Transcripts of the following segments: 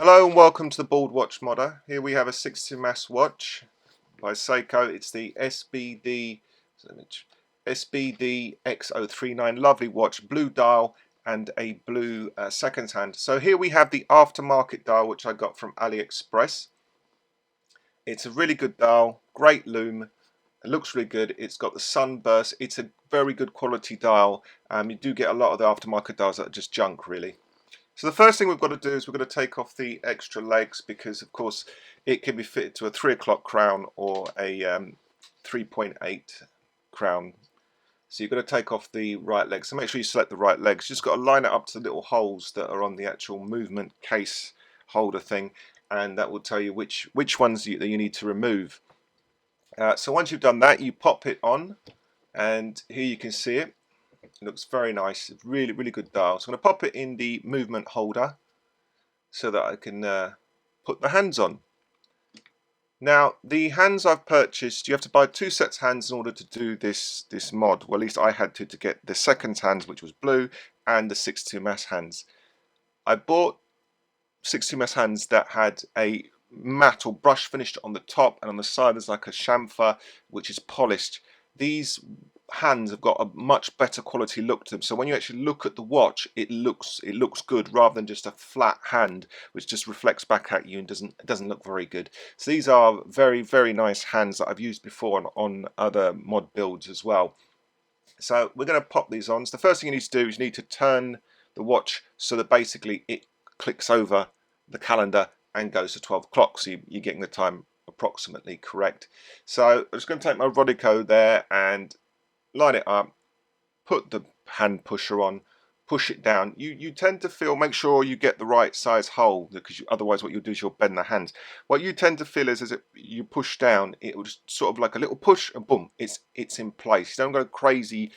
Hello and welcome to the Bald Watch Modder. Here we have a 60 mass watch by Seiko. It's the SBDX039. Lovely watch, blue dial and a blue seconds hand. So here we have the aftermarket dial, which I got from AliExpress. It's a really good dial, great lume. It looks really good. It's got the sunburst. It's a very good quality dial. You do get a lot of the aftermarket dials that are just junk, really. So the first thing we've got to do is we're going to take off the extra legs, because of course it can be fitted to a 3 o'clock crown or a 3.8 crown. So you've got to take off the right legs. So make sure you select the right legs. You've just got to line it up to the little holes that are on the actual movement case holder thing, and that will tell you which ones that you need to remove. So once you've done that, you pop it on, and here you can see it. It looks very nice. It's really good dial. So I'm going to pop it in the movement holder so that I can put the hands on. Now the hands I've purchased, you have to buy 2 sets of hands in order to do this mod. Well, at least I had to get the second hands, which was blue, and the 62 mass hands. I bought 62 mass hands that had a matte or brush finished on the top, and on the side there's like a chamfer which is polished. These hands have got a much better quality look to them, so when you actually look at the watch, it looks good, rather than just a flat hand which just reflects back at you and doesn't look very good. So these are very nice hands that I've used before on other mod builds as well. So we're going to pop these on. So the first thing you need to do is you need to turn the watch so that basically it clicks over the calendar and goes to 12 o'clock, so you're getting the time approximately correct. So I'm just going to take my Rodico there and line it up, put the hand pusher on, push it down. You tend to feel, make sure you get the right size hole, because otherwise what you'll do is you'll bend the hands. What you tend to feel is as you push down, it will just sort of like a little push and boom, it's in place. You don't go crazy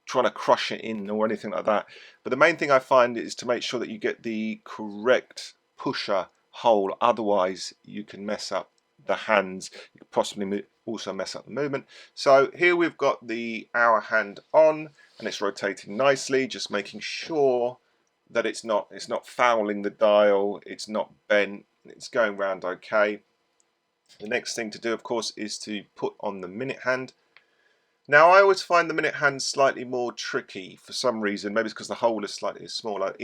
trying to crush it in or anything like that. But the main thing I find is to make sure that you get the correct pusher hole, otherwise you can mess up the hands. You could possibly also mess up the movement. So here we've got the hour hand on, and it's rotating nicely, just making sure that it's not fouling the dial, it's not bent, it's going round okay. The next thing to do, of course, is to put on the minute hand. Now I always find the minute hand slightly more tricky for some reason. Maybe it's because the hole is slightly smaller.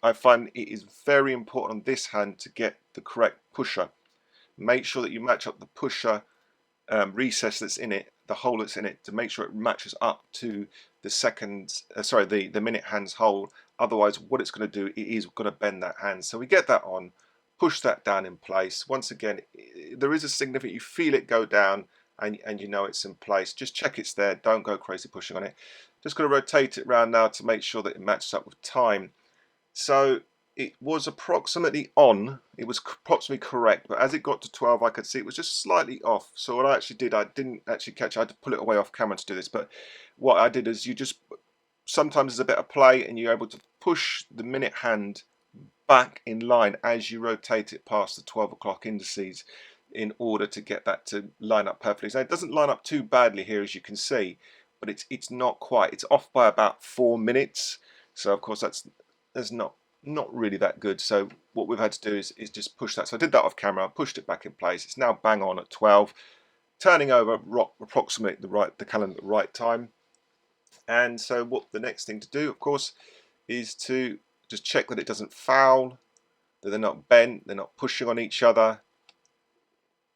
I find it is very important on this hand to get the correct pusher. Make sure that you match up the pusher recess that's in it, the hole that's in it, to make sure it matches up to the the minute hand's hole. Otherwise what it's going to do, it is going to bend that hand. So we get that on, push that down in place. Once again, there is a significant, you feel it go down, and you know it's in place. Just check it's there, don't go crazy pushing on it. Just going to rotate it around now to make sure that it matches up with time. So it was approximately on, it was approximately correct, but as it got to 12 I could see it was just slightly off. So what I actually did, I didn't actually catch it, I had to pull it away off camera to do this, but what I did is sometimes there's a bit of play and you're able to push the minute hand back in line as you rotate it past the 12 o'clock indices, in order to get that to line up perfectly. So it doesn't line up too badly here, as you can see, but it's not quite, it's off by about 4 minutes. So of course that's not really that good. So what we've had to do is just push that. So I did that off camera, pushed it back in place. It's now bang on at 12, turning over approximately the calendar at the right time. And so what the next thing to do, of course, is to just check that it doesn't foul, that they're not bent, they're not pushing on each other,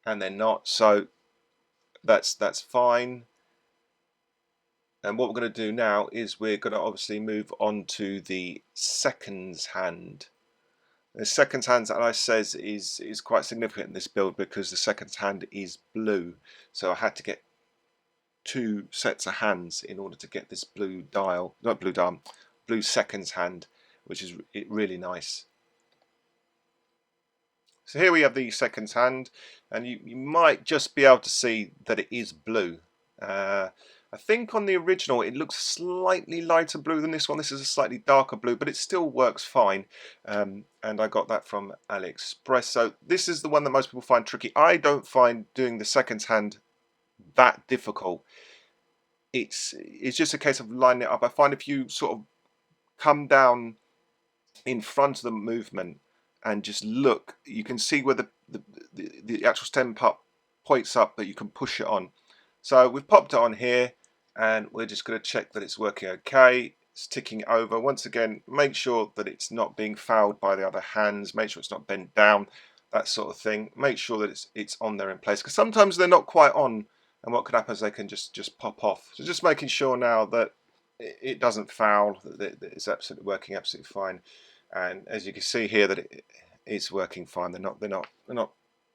and they're not. So that's fine. And what we're going to do now is we're going to obviously move on to the seconds hand. The seconds hand, as I says, is quite significant in this build, because the seconds hand is blue. So I had to get 2 sets of hands in order to get this blue seconds hand, which is really nice. So here we have the seconds hand, and you might just be able to see that it is blue. I think on the original it looks slightly lighter blue than this one. This is a slightly darker blue, but it still works fine. And I got that from AliExpress. So this is the one that most people find tricky. I don't find doing the seconds hand that difficult. It's just a case of lining it up. I find if you sort of come down in front of the movement and just look. You can see where the actual stem part points up, that you can push it on. So we've popped it on here, and we're just going to check that it's working okay. It's ticking over. Once again, make sure that it's not being fouled by the other hands. Make sure it's not bent down, that sort of thing. Make sure that it's on there in place, because sometimes they're not quite on, and what could happen is they can just pop off. So just making sure now that it doesn't foul, that it's absolutely working absolutely fine. And as you can see here, that it's working fine. They're not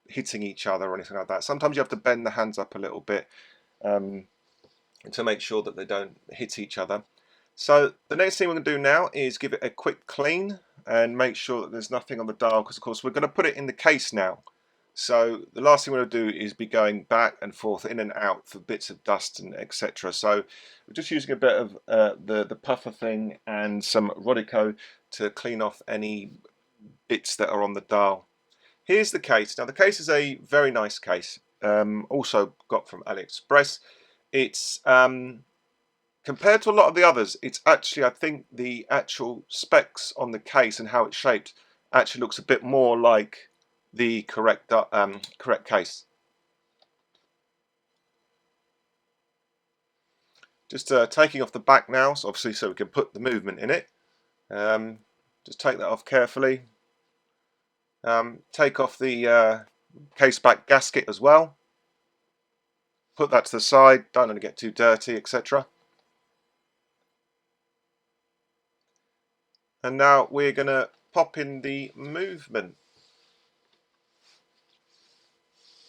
hitting each other or anything like that. Sometimes you have to bend the hands up a little bit to make sure that they don't hit each other. So the next thing we're going to do now is give it a quick clean and make sure that there's nothing on the dial, because of course we're going to put it in the case now. So the last thing we're going to do is be going back and forth, in and out, for bits of dust and etc. So we're just using a bit of the puffer thing and some Rodico to clean off any bits that are on the dial. Here's the case. Now the case is a very nice case, also got from AliExpress. It's compared to a lot of the others, it's actually, I think the actual specs on the case and how it's shaped actually looks a bit more like the correct case. Just taking off the back now, so obviously so we can put the movement in it. Just take that off carefully. Take off the case back gasket as well. Put that to the side, don't want to get too dirty, etc. And now we're going to pop in the movement.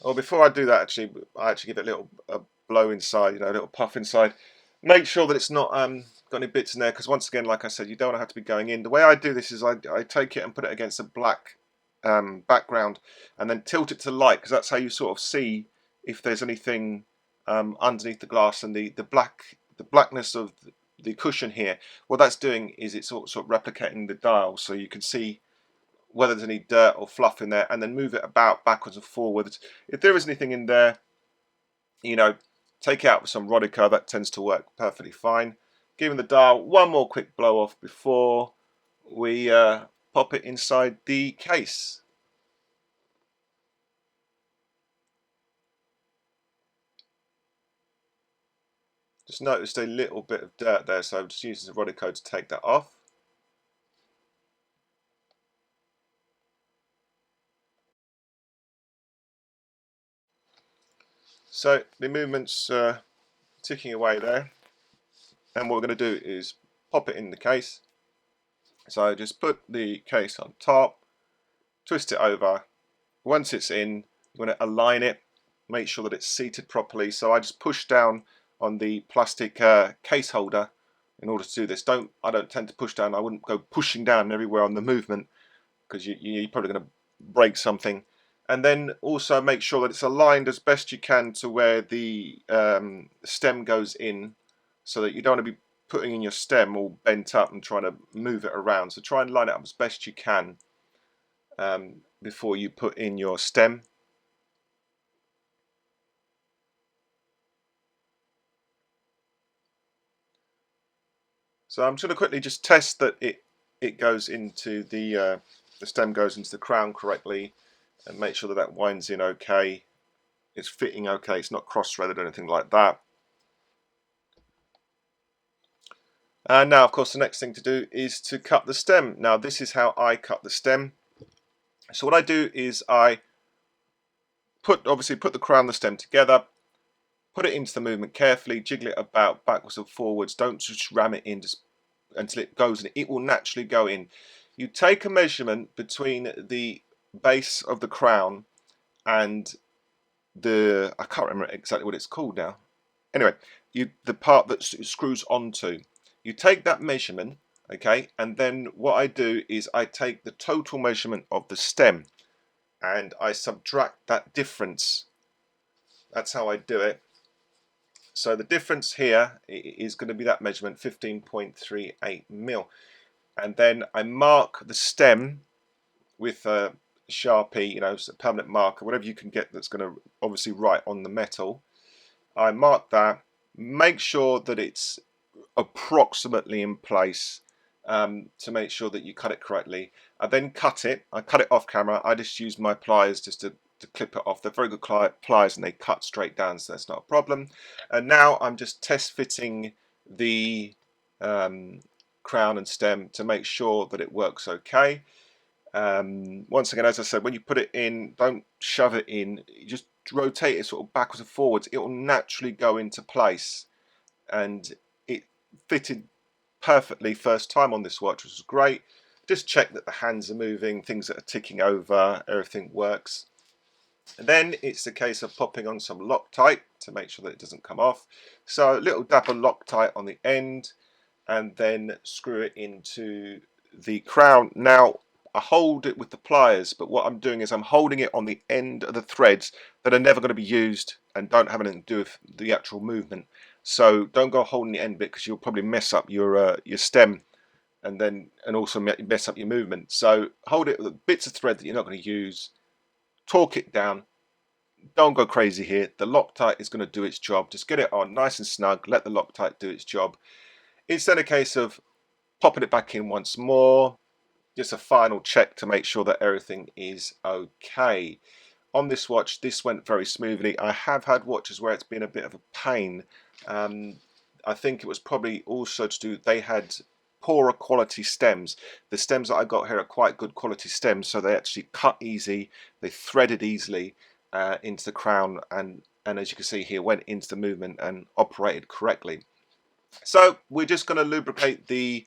Well, before I do that, I actually give it a little blow inside, a little puff inside. Make sure that it's not got any bits in there, because once again, like I said, you don't have to be going in. The way I do this is I take it and put it against a black background, and then tilt it to light, because that's how you sort of see if there's anything underneath the glass. And the blackness of the cushion here, what that's doing is it's sort of replicating the dial, so you can see whether there's any dirt or fluff in there, and then move it about backwards and forwards. If there is anything in there, take it out with some Rodico. That tends to work perfectly fine. Giving the dial one more quick blow off before we pop it inside the case. Just noticed a little bit of dirt there, so I'm just using the Rodico to take that off. So the movement's ticking away there, and what we're going to do is pop it in the case. So just put the case on top, twist it over. Once it's in, you want to align it, make sure that it's seated properly. So I just push down on the plastic case holder in order to do this. I don't tend to push down. I wouldn't go pushing down everywhere on the movement, because you're probably going to break something. And then also make sure that it's aligned as best you can to where the stem goes in, so that you don't want to be putting in your stem all bent up and trying to move it around. So try and line it up as best you can before you put in your stem. So I'm just going to quickly just test that it goes into the stem goes into the crown correctly, and make sure that that winds in okay. It's fitting okay. It's not cross-threaded or anything like that. And now, of course, the next thing to do is to cut the stem. Now, this is how I cut the stem. So what I do is I obviously put the crown and the stem together, put it into the movement carefully, jiggle it about backwards and forwards. Don't just ram it in just until it goes in. It will naturally go in. You take a measurement between the base of the crown and I can't remember exactly what it's called now. Anyway, the part that screws onto. You take that measurement, okay, and then what I do is I take the total measurement of the stem and I subtract that difference. That's how I do it. So the difference here is going to be that measurement, 15.38 mil. And then I mark the stem with a Sharpie, a permanent marker, whatever you can get that's going to obviously write on the metal. I mark that, make sure that it's approximately in place, to make sure that you cut it correctly. I then cut it. I cut it off camera. I just use my pliers just to clip it off. They're very good pliers and they cut straight down, so that's not a problem. And now I'm just test fitting the crown and stem to make sure that it works okay. Once again, as I said, when you put it in, don't shove it in. You just rotate it sort of backwards and forwards. It will naturally go into place, and it fitted perfectly first time on this watch, which is great. Just check that the hands are moving, things that are ticking over, everything works. And then it's a case of popping on some Loctite to make sure that it doesn't come off. So a little dab of Loctite on the end, and then screw it into the crown. Now I hold it with the pliers, but what I'm doing is I'm holding it on the end of the threads that are never going to be used and don't have anything to do with the actual movement. So don't go holding the end bit, because you'll probably mess up your stem, and also mess up your movement. So hold it with bits of thread that you're not going to use. Torque it down. Don't go crazy here. The Loctite is going to do its job. Just get it on nice and snug. Let the Loctite do its job. It's then a case of popping it back in once more. Just a final check to make sure that everything is okay. On this watch, this went very smoothly. I have had watches where it's been a bit of a pain. I think it was probably also to do, they had poorer quality stems. The stems that I got here are quite good quality stems, so they actually cut easy, they threaded easily into the crown, and as you can see here, went into the movement and operated correctly. So we're just going to lubricate the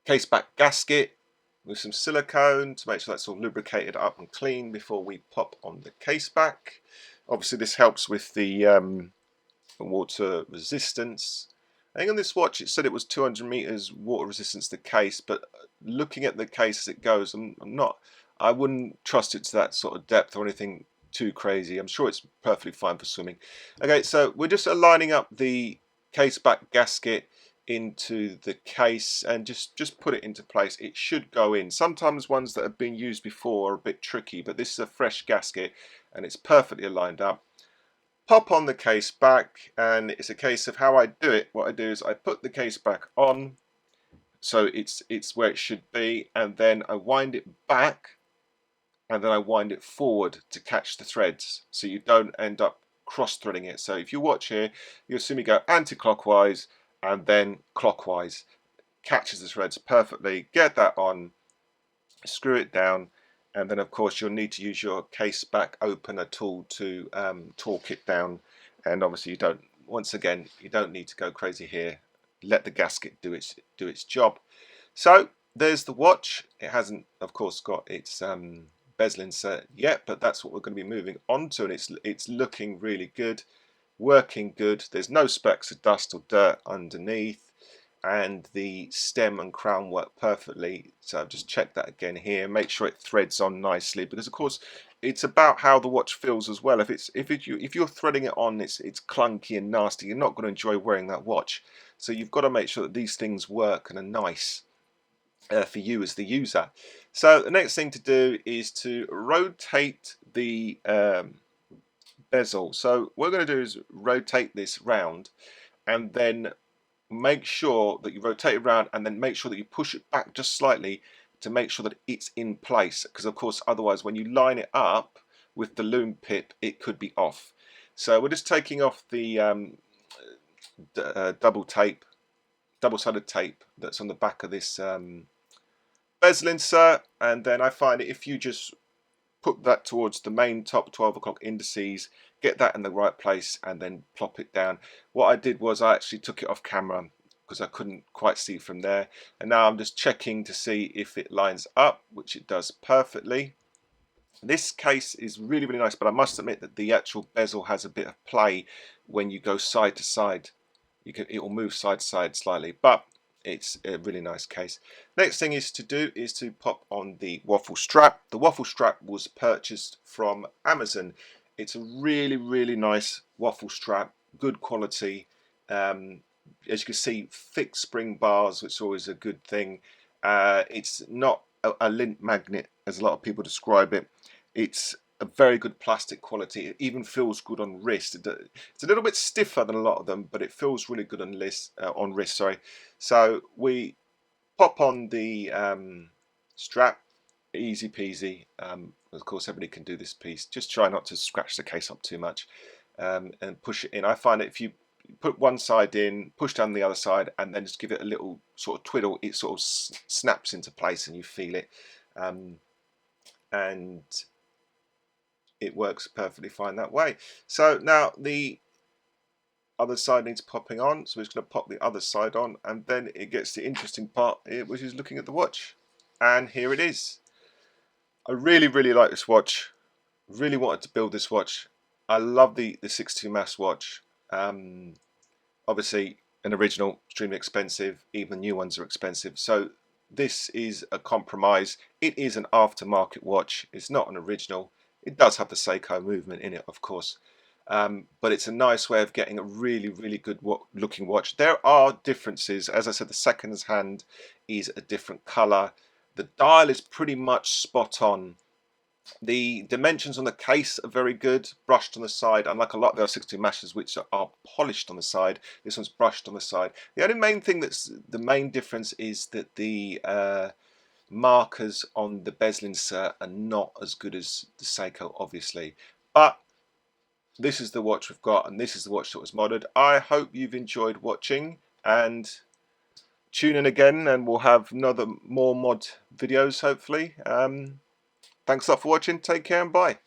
case back gasket with some silicone to make sure that's all lubricated up and clean before we pop on the case back. Obviously this helps with the water resistance. I think on this watch it said it was 200 meters water resistance to the case, but looking at the case as it goes, I wouldn't trust it to that sort of depth or anything too crazy. I'm sure it's perfectly fine for swimming. Okay, so we're just aligning up the case back gasket into the case and just put it into place. It should go in. Sometimes ones that have been used before are a bit tricky, but this is a fresh gasket and it's perfectly aligned up. Pop on the case back, and it's a case of how I do it. What I do is I put the case back on, so it's where it should be, and then I wind it back, and then I wind it forward to catch the threads, so you don't end up cross-threading it. So if you watch here, you'll see me go anti-clockwise and then clockwise. Catches the threads perfectly. Get that on, screw it down, and then of course you'll need to use your case back opener tool to torque it down. And obviously you don't need to go crazy here. Let the gasket do its job. So there's the watch. It hasn't of course got its bezel insert yet, but that's what we're going to be moving on to, and it's looking really good, working good. There's no specks of dust or dirt underneath, and the stem and crown work perfectly. So I've just checked that again here. Make sure it threads on nicely, because of course it's about how the watch feels as well. If you're threading it on, it's clunky and nasty, you're not going to enjoy wearing that watch. So you've got to make sure that these things work and are nice for you as the user. So the next thing to do is to rotate the bezel. So what we're going to do is rotate this round, and then make sure that you rotate it around, and then make sure that you push it back just slightly to make sure that it's in place, because of course otherwise when you line it up with the loom pip it could be off. So we're just taking off the double-sided tape that's on the back of this bezel insert, and then I find it, if you just put that towards the main top 12 o'clock indices, get that in the right place, and then plop it down. What I did was I actually took it off camera because I couldn't quite see from there, and now I'm just checking to see if it lines up, which it does perfectly. This case is really nice, but I must admit that the actual bezel has a bit of play when you go side to side. It will move side to side slightly, but it's a really nice case. Next thing is to pop on the waffle strap. The waffle strap was purchased from Amazon. It's a really nice waffle strap, good quality. As you can see, thick spring bars, which is always a good thing. It's not a lint magnet as a lot of people describe it. It's a very good plastic quality. It even feels good on wrist. It's a little bit stiffer than a lot of them, but it feels really good on wrist. Sorry. So we pop on the strap, easy peasy. Of course, everybody can do this piece. Just try not to scratch the case up too much, and push it in. I find that if you put one side in, push down the other side, and then just give it a little sort of twiddle, it sort of snaps into place and you feel it, and it works perfectly fine that way. So now the other side needs popping on, so we're just going to pop the other side on, and then it gets the interesting part, which is looking at the watch. And here it is. I really like this watch. Really wanted to build this watch. I love the 6.2 mass watch. Obviously an original, extremely expensive. Even new ones are expensive, so this is a compromise. It is an aftermarket watch. It's not an original. It does have the Seiko movement in it, of course, but it's a nice way of getting a really good looking watch. There are differences. As I said, the second hand is a different color. The dial is pretty much spot on. The dimensions on the case are very good, brushed on the side, unlike a lot of the 6.2 mashes which are polished on the side. This one's brushed on the side. The only main thing that's the main difference is that the markers on the bezel insert are not as good as the Seiko, obviously. But this is the watch we've got, and this is the watch that was modded. I hope you've enjoyed watching, and tune in again and we'll have more mod videos hopefully. Thanks a lot for watching. Take care and bye.